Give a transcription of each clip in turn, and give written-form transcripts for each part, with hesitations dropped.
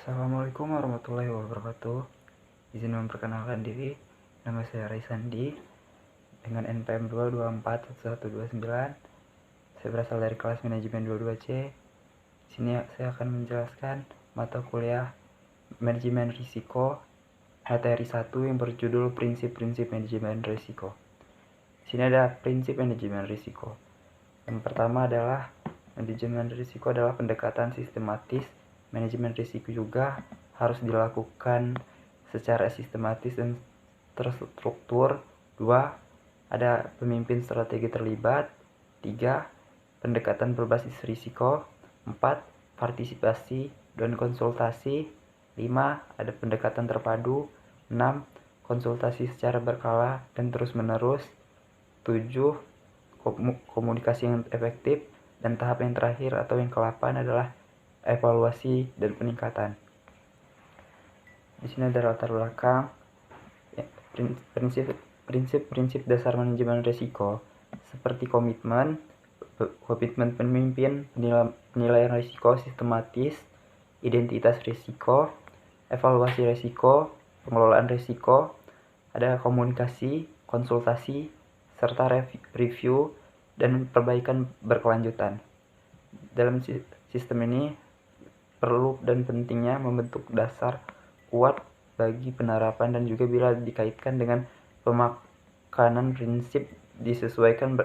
Assalamualaikum warahmatullahi wabarakatuh. Izin memperkenalkan diri, nama saya Raisandi dengan NPM 2241129. Saya berasal dari kelas manajemen 22C. Di sini saya akan menjelaskan mata kuliah manajemen risiko materi 1 yang berjudul prinsip-prinsip manajemen risiko. Di sini ada prinsip manajemen risiko. Yang pertama adalah manajemen risiko adalah pendekatan sistematis. Manajemen risiko juga harus dilakukan secara sistematis dan terstruktur. 2. Ada pemimpin strategi terlibat. 3. Pendekatan berbasis risiko. 4. Partisipasi dan konsultasi. 5. Ada pendekatan terpadu. 6. Konsultasi secara berkala dan terus-menerus. 7. Komunikasi yang efektif. Dan tahap yang terakhir atau yang ke-8 adalah evaluasi dan peningkatan. Di sini ada latar belakang prinsip dasar manajemen risiko seperti komitmen pemimpin, penilaian risiko sistematis, identitas risiko, evaluasi risiko, pengelolaan risiko, ada komunikasi, konsultasi, serta review dan perbaikan berkelanjutan. Dalam sistem ini perlu dan pentingnya membentuk dasar kuat bagi penerapan dan juga bila dikaitkan dengan pemakanan prinsip disesuaikan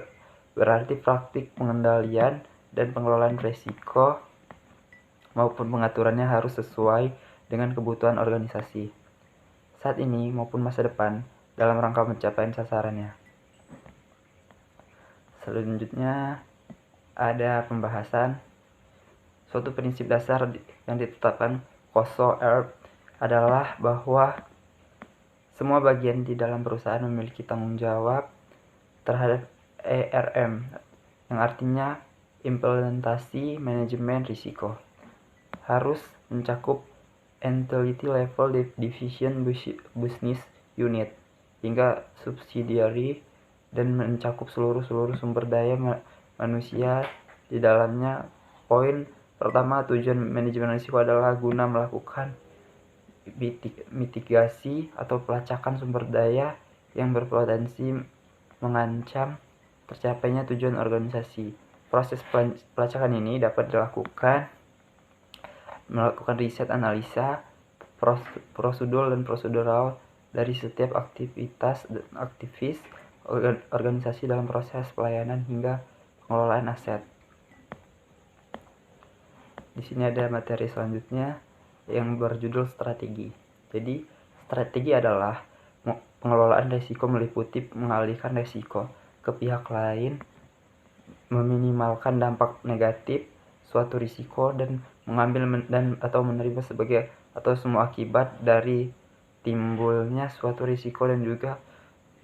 berarti praktik pengendalian dan pengelolaan risiko maupun pengaturannya harus sesuai dengan kebutuhan organisasi saat ini maupun masa depan dalam rangka pencapaian sasarannya. Selanjutnya ada pembahasan suatu prinsip dasar yang ditetapkan KOSO-ERP adalah bahwa semua bagian di dalam perusahaan memiliki tanggung jawab terhadap ERM, yang artinya implementasi manajemen risiko. Harus mencakup entity level division business unit hingga subsidiary dan mencakup seluruh sumber daya manusia di dalamnya. Poin pertama, tujuan manajemen risiko adalah guna melakukan mitigasi atau pelacakan sumber daya yang berpotensi mengancam tercapainya tujuan organisasi. Proses pelacakan ini dapat dilakukan melakukan riset analisa prosedur dan prosedural dari setiap aktivitas dan aktivis organisasi dalam proses pelayanan hingga pengelolaan aset. Di sini ada materi selanjutnya yang berjudul strategi. Jadi, strategi adalah pengelolaan risiko meliputi mengalihkan risiko ke pihak lain, meminimalkan dampak negatif suatu risiko dan mengambil atau menerima sebagai atau semua akibat dari timbulnya suatu risiko, dan juga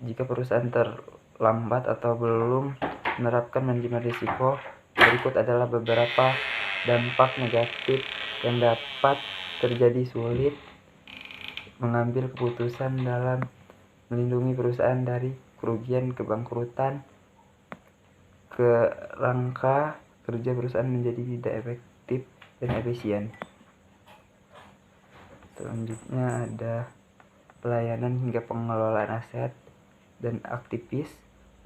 jika perusahaan terlambat atau belum menerapkan manajemen risiko, berikut adalah beberapa dampak negatif yang dapat terjadi: sulit mengambil keputusan dalam melindungi perusahaan dari kerugian, kebangkrutan, kerangka kerja perusahaan menjadi tidak efektif dan efisien. Selanjutnya ada pelayanan hingga pengelolaan aset dan aktivis.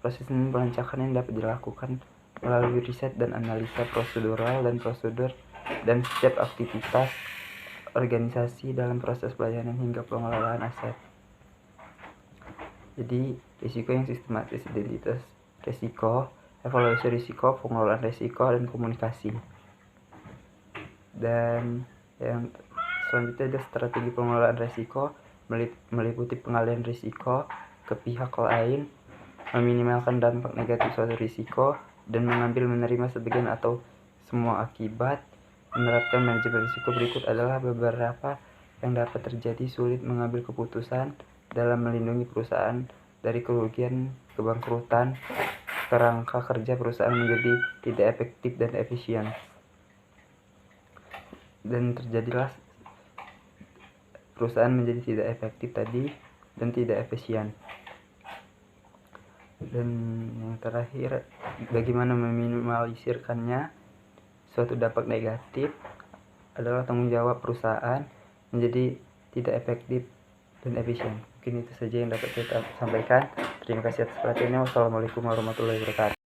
Proses ini pelacakan yang dapat dilakukan melalui riset dan analisa prosedural dan prosedur dan setiap aktivitas organisasi dalam proses pelayanan hingga pengelolaan aset. Jadi, risiko yang sistematis, identitas risiko, evaluasi risiko, pengelolaan risiko, dan komunikasi. Dan yang selanjutnya ada strategi pengelolaan risiko, meliputi pengalihan risiko ke pihak lain, meminimalkan dampak negatif suatu risiko, dan menerima sebagian atau semua akibat. Menerapkan manajemen risiko berikut adalah beberapa yang dapat terjadi: sulit mengambil keputusan dalam melindungi perusahaan dari kerugian, kebangkrutan, kerangka kerja perusahaan menjadi tidak efektif dan efisien, dan terjadilah perusahaan menjadi tidak efektif tadi dan tidak efisien. Dan yang terakhir, bagaimana meminimalisirkannya. Suatu dampak negatif adalah tanggung jawab perusahaan menjadi tidak efektif dan efisien. Mungkin itu saja yang dapat saya sampaikan. Terima kasih atas perhatiannya. Wassalamualaikum warahmatullahi wabarakatuh.